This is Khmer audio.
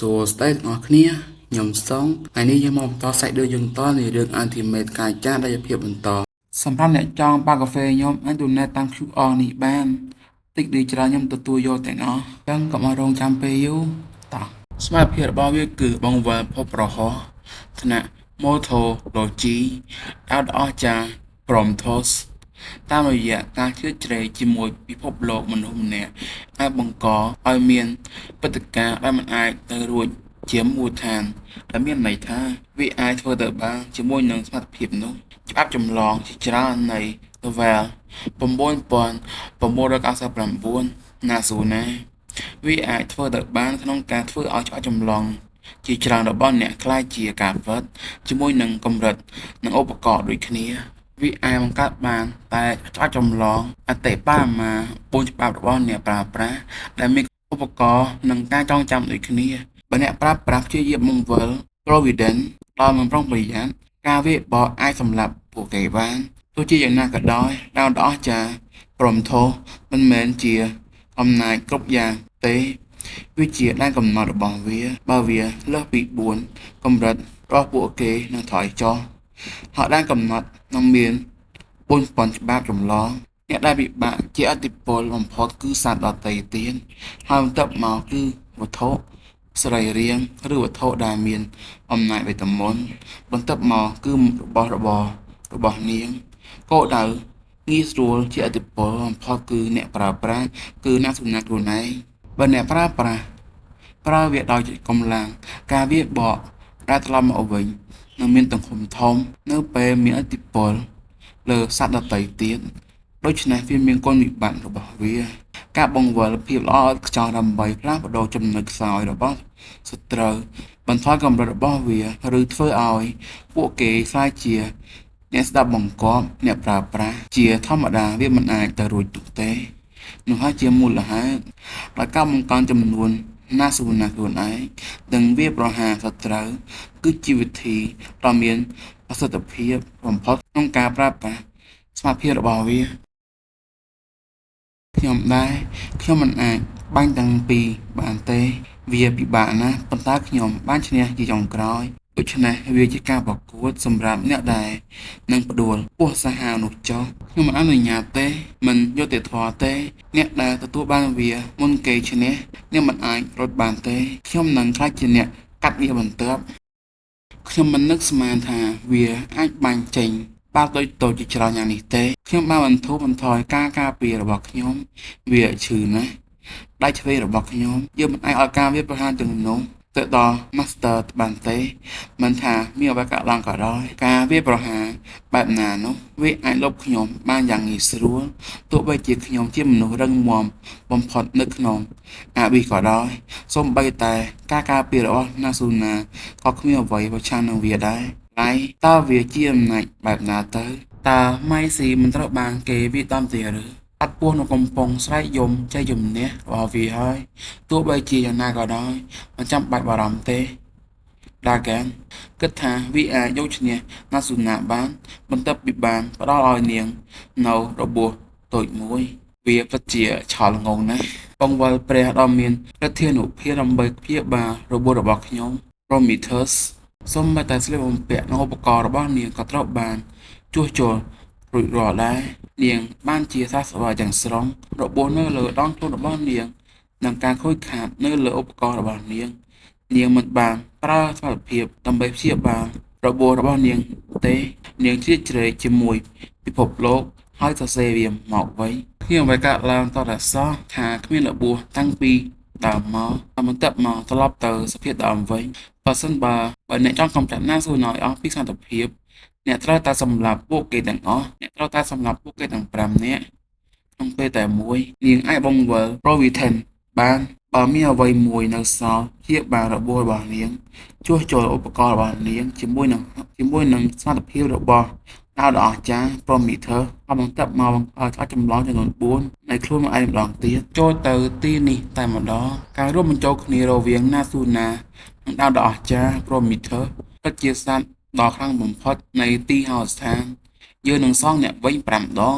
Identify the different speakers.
Speaker 1: សួស្តីទាំងអស់គ្នាខ្ញុំសុងថ្ងៃនេះយើងមកបន្តសាច់រឿងយើងតនៃរឿង Ultimate កាយចាស់ដែលជាភាពបន្តសម្រាប់អ្នកចង់បាក់កាហ្វេខ្ញុំអាចដូនេតតាម QR នេះបានតិចឬច្រើនខ្ញុំទទួលយកទាំងអស់អញ្ចឹងកុំឲ្យរងចាំពេលយូរតោះសមត្ថភាពរបស់វាគឺបងវ៉ាល់ភពប្រហោះថ្នាក់ Motology ដល់អស្ចារ្យ Prometheus តាមរយៈការជ្រៀតជ្រែកជាមួយពិភពលោកមនុស្សម្នាក់អាចបង្កឲ្យមានព្រឹត្តិការណ៍ដែលមិនអាចទៅរួចជាមូលដ្ឋានដែលមានន័យថាវាអាចធ្វើទៅបានជាមួយនឹងសមត្ថភាពនោះច្បាប់ចម្លងជាច្រើននៃ Novel 9999 Nasuna វាអាចធ្វើទៅបានក្នុងការធ្វើឲ្យច្បាប់ចម្លងជាច្រើនរបស់អ្នកខ្លាយជាការវត្តជាមួយនឹងកម្រិតនិងឧបករណ៍ដូចគ្នាវាអាចបង្កើតបានតែច្បាប់ចម្លងអតិបរមា4ច្បាប់របស់អ្នកប្រើប្រាស់ដែលមានឧបករណ៍និងការចងចាំដូចគ្នាបើអ្នកប្រើប្រាស់ព្យាយាមបង្វិល Providence ដោយមិនប្រុងប្រយ័ត្នការវាយបកអាចសម្លាប់ពួកគេបានទោះជាយ៉ាងណាក៏ដោយដល់អស្ចារ្យ Prometheus មិនមែនជាអំណាចគ្រប់យ៉ាងទេវាជាដែនកំណត់របស់វាបើវាលើសពី4កម្រិតរបស់ពួកគេនឹងថយចុះហើយដែនកំណត់នឹងមាន4000ច្បាប់ចម្លងអ្នកដែលពិបាកជាអតិពលបំផុតគឺសត្វដទៃទៀតហើយបន្ទាប់មកគឺវត្ថុសរីរាង្គឬវត្ថុដែលមានអំណាចវេទមន្តបន្ទាប់មកគឺរបស់របររបស់នាងគោលដៅងាយស្រួលជាអតិពលបំផុតគឺអ្នកប្រើប្រាស់គឺអ្នកសម្ងាត់ខ្លួនឯងបើអ្នកប្រើប្រាស់ប្រើវាដោយកម្លាំងការវាយបកដែលត្រឡប់មកវិញនឹងមានទំហំធំនៅពេលមានឥទ្ធិពលលើសត្វដទៃទៀតដូច្នេះវាមានគុណវិបត្តិរបស់វាការបង្វិលភាពល្អឥតខ្ចោះដើម្បីផ្លាស់ប្ដូរចំណុចខ្សោយរបស់សត្រូវបន្ថយកម្រិតរបស់វាឬធ្វើឲ្យពួកគេខ្លាចជាអ្នកស្ដាប់បង្គាប់អ្នកប្រើប្រាស់ជាធម្មតាវាមិនអាចទៅរួចទុកទេនោះហើយជាមូលហេតុដែលការបង្កើនចំនួនណាស៊ូណាខ្លួនឯងនិងវាប្រហារសត្រូវគឺជាវិធីដ៏មានប្រសិទ្ធភាពបំផុតក្នុងការប្រើប្រាស់សមត្ថភាពរបស់វាខ្ញុំមិនអាចបាញ់ទាំងពីរបានទេវាពិបាកណាស់ប៉ុន្តែខ្ញុំបានឈ្នះជាចុងក្រោយដូច្នេះវាជាការប្រកួតសម្រាប់អ្នកដែលនឹងផ្ដួលពោះសាហាវនោះចុះខ្ញុំមិនអនុញ្ញាតទេមិនយុត្តិធម៌ទេអ្នកដែលទទួលបានវាមុនគេឈ្នះអ្នកមិនអាចរត់បានទេខ្ញុំនឹងខ្លាចជាអ្នកកាត់វាបន្ទាប់ខ្ញុំមិននឹកស្មានថាវាអាចបាញ់ចេញបាល់តូចជាច្រើនយ៉ាងនេះទេខ្ញុំបានបន្ធូរបន្ថយការការពាររបស់ខ្ញុំវាឈឺណាស់ដៃឆ្វេងរបស់ខ្ញុំយើងមិនអាចឲ្យការវាប្រហារទាំងនោះទៅដល់ Master បានទេមិនថាមានអ្វីកើតឡើងក៏ដោយការវាប្រហារបែបណានោះវាអាចលុបខ្ញុំបានយ៉ាងងាយស្រួលទោះបីជាខ្ញុំជាមនុស្សរឹងមាំបំផុតនៅក្នុងអាប៊ីក៏ដោយសូម្បីតែការការពាររបស់ Nasuna ក៏គ្មានអ្វីប្រឆាំងនឹងវាដែរហើយតើវាជាអំណាចបែបណាទៅតើម៉ៃស៊ីមិនត្រូវបានគេវាដំទេឬអត់ពោះនៅកំពុងស្រែកយំចៃជំនះរបស់វាហើយទោះបីជាយ៉ាងណាក៏ដោយមិនចាំបាច់បារម្ភទេដាហ្គានគិតថាវាអាចយកឈ្នះណាស៊ូណាបានបន្ទាប់ពីបានផ្ដល់ឲ្យនាងនៅរបួសតូចមួយវាពិតជាឆោតងងណាស់បង្វិលព្រះដ៏មានឫទ្ធានុភាពដើម្បីព្យាបាលរបួសរបស់ខ្ញុំ Prometheus សូម្បីតែស្លៀកបំពាក់និងឧបករណ៍របស់នាងក៏ត្រូវបានជួសជុលរួចរាល់ដែរនាងបានជាសះស្បើយទាំងស្រុងរបួសនៅលើដងខ្លួនរបស់នាងនិងការខូចខាតនៅលើឧបករណ៍របស់នាងមិនបានប្រើសមត្ថភាពដើម្បីព្យាបាលរបួសរបស់នាងទេនាងជ្រៀតជ្រែកជាមួយពិភពលោកហើយសរសេរវាមកវិញខ្ញុំមិនកើតឡើងតតែសោះថាគ្មានរបួសតាំងពីដើមមកបន្ទាប់មកត្រឡប់ទៅសភាពដើមវិញបើសិនបើអ្នកចង់កម្ចាត់ណាស៊ូណឲ្យអស់ពីសន្តិភាពអ្នកត្រូវតែសម្លាប់ពួកគេទាំងអស់អ្នកត្រូវតែសម្លាប់ពួកគេទាំង5នាក់ក្នុងពេលតែមួយនាងអាចបង្វិល Providence បានបើមានអ្វីមួយនៅសល់ជាបានរបួសរបស់នាងជួសជុលឧបករណ៍របស់នាងជាមួយនឹងសមត្ថភាពរបស់ដល់អស្ចារ្យ Prometheus ហើយបន្ទាប់មកអាចចម្លងចំនួន4នៃខ្លួនឯងម្ដងទៀតចូលទៅទីនេះតែម្ដងការរួមបញ្ចូលគ្នារវាង Nasuna និងដល់អស្ចារ្យ Prometheus ពិតជាសត្វដ៏ខ្លាំងបំផុតនៃទីហោស្ថានយើងនឹងសងអ្នកវិញ5ដង